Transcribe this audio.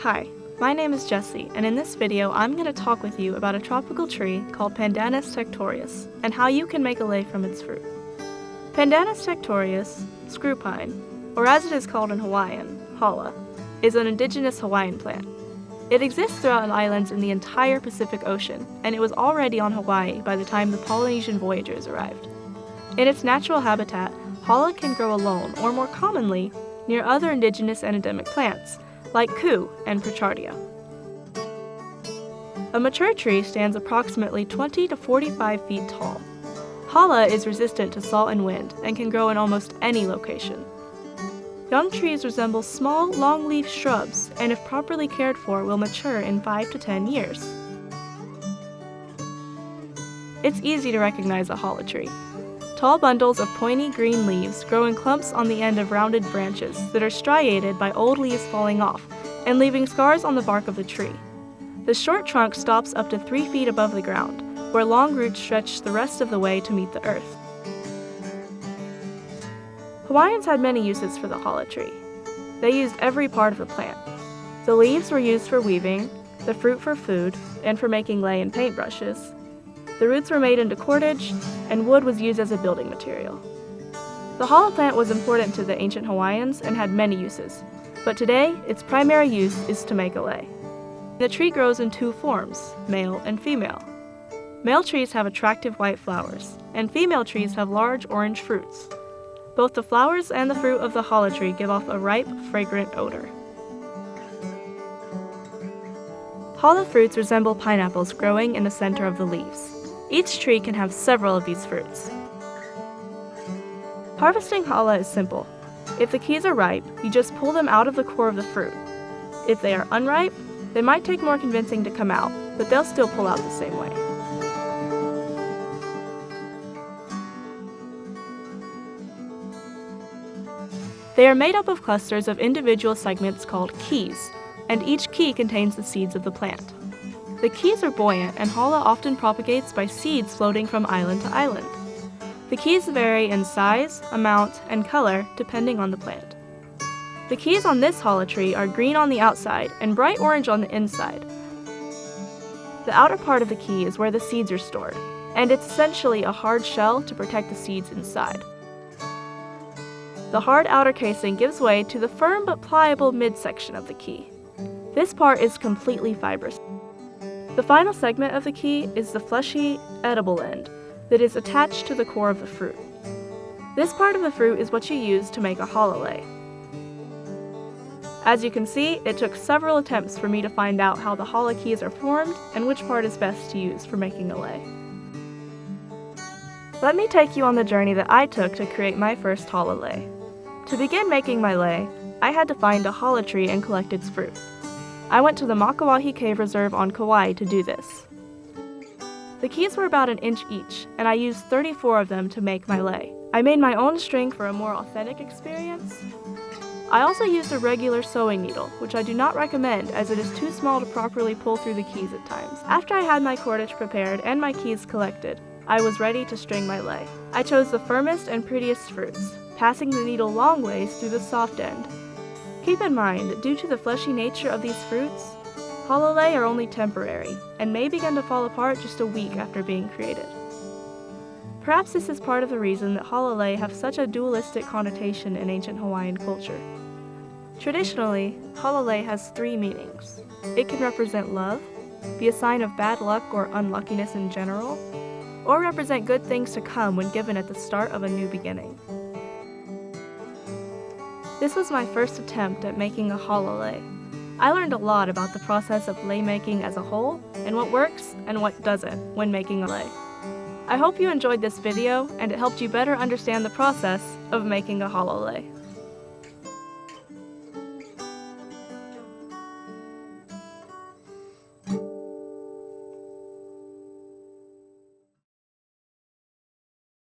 Hi, my name is Jessie, and in this video I'm going to talk with you about a tropical tree called Pandanus tectorius and how you can make a lei from its fruit. Pandanus tectorius, screw pine, or as it is called in Hawaiian, hala, is an indigenous Hawaiian plant. It exists throughout islands in the entire Pacific Ocean, and it was already on Hawaii by the time the Polynesian voyagers arrived. In its natural habitat, hala can grow alone, or more commonly, near other indigenous and endemic plants, like ku and Prochardia. A mature tree stands approximately 20 to 45 feet tall. Hala is resistant to salt and wind and can grow in almost any location. Young trees resemble small, long-leaf shrubs and if properly cared for will mature in 5 to 10 years. It's easy to recognize a hala tree. Tall bundles of pointy green leaves grow in clumps on the end of rounded branches that are striated by old leaves falling off and leaving scars on the bark of the tree. The short trunk stops up to 3 feet above the ground, where long roots stretch the rest of the way to meet the earth. Hawaiians had many uses for the hala tree. They used every part of the plant. The leaves were used for weaving, the fruit for food, and for making lei and paintbrushes. The roots were made into cordage, and wood was used as a building material. The hala plant was important to the ancient Hawaiians and had many uses, but today its primary use is to make a lei. The tree grows in two forms, male and female. Male trees have attractive white flowers, and female trees have large orange fruits. Both the flowers and the fruit of the hala tree give off a ripe, fragrant odor. Hala fruits resemble pineapples growing in the center of the leaves. Each tree can have several of these fruits. Harvesting hala is simple. If the keys are ripe, you just pull them out of the core of the fruit. If they are unripe, they might take more convincing to come out, but they'll still pull out the same way. They are made up of clusters of individual segments called keys, and each key contains the seeds of the plant. The keys are buoyant, and hala often propagates by seeds floating from island to island. The keys vary in size, amount, and color depending on the plant. The keys on this hala tree are green on the outside and bright orange on the inside. The outer part of the key is where the seeds are stored, and it's essentially a hard shell to protect the seeds inside. The hard outer casing gives way to the firm but pliable midsection of the key. This part is completely fibrous. The final segment of the key is the fleshy, edible end that is attached to the core of the fruit. This part of the fruit is what you use to make a hala lei. As you can see, it took several attempts for me to find out how the hala keys are formed and which part is best to use for making a lei. Let me take you on the journey that I took to create my first hala lei. To begin making my lei, I had to find a hala tree and collect its fruit. I went to the Makauwahi Cave Reserve on Kauai to do this. The keys were about an inch each, and I used 34 of them to make my lei. I made my own string for a more authentic experience. I also used a regular sewing needle, which I do not recommend as it is too small to properly pull through the keys at times. After I had my cordage prepared and my keys collected, I was ready to string my lei. I chose the firmest and prettiest fruits, passing the needle long ways through the soft end. Keep in mind that due to the fleshy nature of these fruits, hala lei are only temporary and may begin to fall apart just a week after being created. Perhaps this is part of the reason that hala lei have such a dualistic connotation in ancient Hawaiian culture. Traditionally, hala lei has 3 meanings. It can represent love, be a sign of bad luck or unluckiness in general, or represent good things to come when given at the start of a new beginning. This was my first attempt at making a hala lei. I learned a lot about the process of lei making as a whole, and what works and what doesn't when making a lei. I hope you enjoyed this video and it helped you better understand the process of making a hala lei.